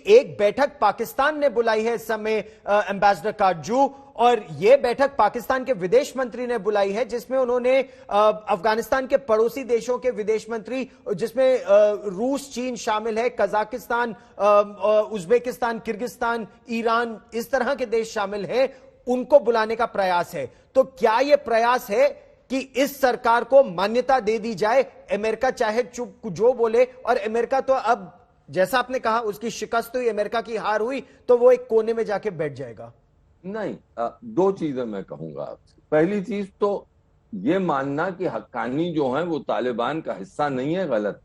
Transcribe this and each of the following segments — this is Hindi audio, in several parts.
एक बैठक पाकिस्तान ने बुलाई है इस समय एम्बेसडर काटजू, और यह बैठक पाकिस्तान के विदेश मंत्री ने बुलाई है, जिसमें उन्होंने अफगानिस्तान के पड़ोसी देशों के विदेश मंत्री, जिसमें रूस, चीन शामिल है, कजाकिस्तान, उज्बेकिस्तान, किर्गिस्तान, ईरान, इस तरह के देश शामिल हैं, उनको बुलाने का प्रयास है। तो क्या यह प्रयास है कि इस सरकार को मान्यता दे दी जाए, अमेरिका चाहे चुप जो बोले, और अमेरिका तो अब जैसा आपने कहा उसकी शिकस्त हुई, अमेरिका की हार हुई, तो वो एक कोने में जाके बैठ जाएगा? नहीं, दो चीजें मैं कहूंगा आपसे। पहली चीज तो ये मानना कि हक्कानी जो है वो तालिबान का हिस्सा नहीं है, गलत।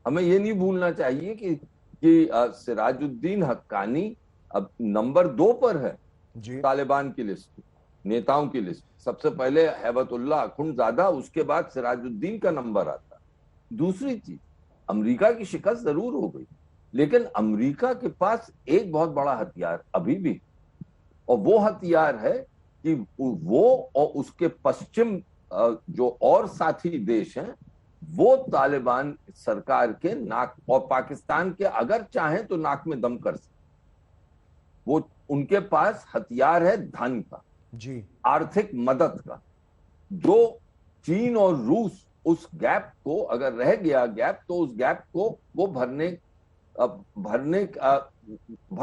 हमें ये नहीं भूलना चाहिए कि सिराजुद्दीन हक्कानी अब नंबर 2 पर है तालिबान की लिस्ट, नेताओं की लिस्ट। सबसे पहले हैबतुल्लाह अखुंडजादा, उसके बाद सिराजुद्दीन का नंबर आता। दूसरी चीज, अमेरिका की शिकस्त जरूर हो गई, लेकिन अमेरिका के पास एक बहुत बड़ा हथियार अभी भी, और वो हथियार है कि वो और उसके पश्चिम जो और साथी देश हैं, वो तालिबान सरकार के नाक और पाकिस्तान के अगर चाहें तो नाक में दम कर सकते। वो उनके पास हथियार है धन का, जी, आर्थिक मदद का। जो चीन और रूस उस गैप को, अगर रह गया गैप, तो उस गैप को वो भर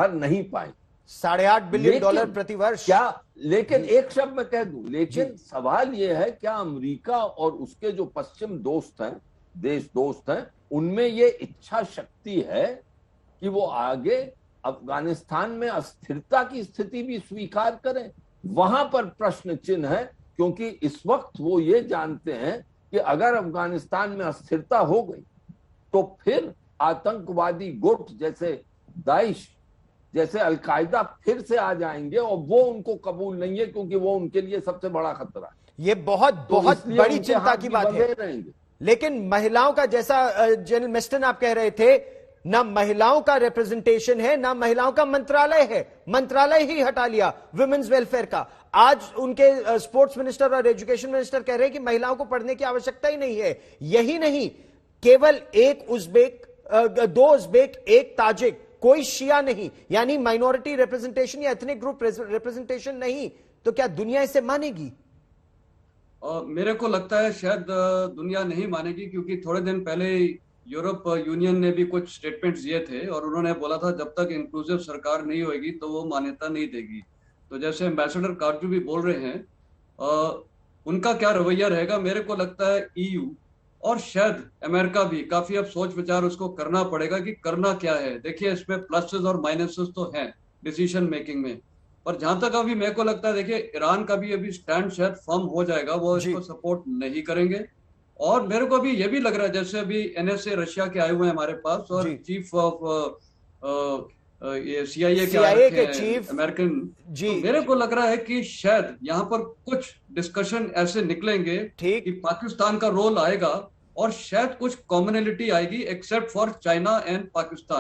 नहीं पाए। $8.5 बिलियन प्रति वर्ष क्या? लेकिन एक शब्द मैं कह दूं, लेकिन सवाल यह है, क्या अमेरिका और उसके जो पश्चिम दोस्त हैं, देश दोस्त हैं, उनमें ये इच्छा शक्ति है कि वो आगे अफगानिस्तान में अस्थिरता की स्थिति भी स्वीकार करें? वहां पर प्रश्न चिन्ह है, क्योंकि इस वक्त वो ये जानते हैं कि अगर अफगानिस्तान में अस्थिरता हो गई तो फिर आतंकवादी गुट जैसे दाइश, जैसे अलकायदा फिर से आ जाएंगे, और वो उनको कबूल नहीं है, क्योंकि वो उनके लिए सबसे बड़ा खतरा है। ये बहुत बड़ी चिंता की बात है। लेकिन महिलाओं का, जैसा जनरल मिस्टन आप कह रहे थे, ना महिलाओं का रिप्रेजेंटेशन है, ना महिलाओं का मंत्रालय है, मंत्रालय ही हटा लिया विमेन्स वेलफेयर का। आज उनके स्पोर्ट्स मिनिस्टर और एजुकेशन मिनिस्टर कह रहे हैं कि महिलाओं को पढ़ने की आवश्यकता ही नहीं है। यही नहीं, केवल एक उज्बेक, 2 उज्बेक, 1 ताजिक, कोई शिया नहीं, यानी माइनॉरिटी रिप्रेजेंटेशन या एथनिक ग्रुप रिप्रेजेंटेशन नहीं। तो क्या दुनिया इसे मानेगी? मेरे को लगता है शायद दुनिया नहीं मानेगी, क्योंकि थोड़े दिन पहले यूरोप यूनियन ने भी कुछ स्टेटमेंट्स दिए थे, और उन्होंने बोला था जब तक इंक्लूसिव सरकार नहीं होगी तो वो मान्यता नहीं देगी। तो जैसे एम्बेसडर काटजू भी बोल रहे हैं, उनका क्या रवैया रहेगा? मेरे को लगता है ईयू और शायद अमेरिका भी काफी अब सोच विचार उसको करना पड़ेगा कि करना क्या है। देखिए, इसमें प्लसेस और माइनसेस तो हैं डिसीजन मेकिंग में, पर जहां तक अभी मेरे को लगता है, देखिए ईरान का भी अभी स्टैंड शायद फर्म हो जाएगा, वो इसको सपोर्ट नहीं करेंगे। और मेरे को अभी ये भी लग रहा है, जैसे अभी NSA रशिया के आए हुए हैं हमारे पास, और चीफ ऑफ ये CIA के चीफ अमेरिकन, तो मेरे को लग रहा है कि शायद यहाँ पर कुछ डिस्कशन ऐसे निकलेंगे कि पाकिस्तान का रोल आएगा, और शायद कुछ कॉमनैलिटी आएगी except for China and Pakistan.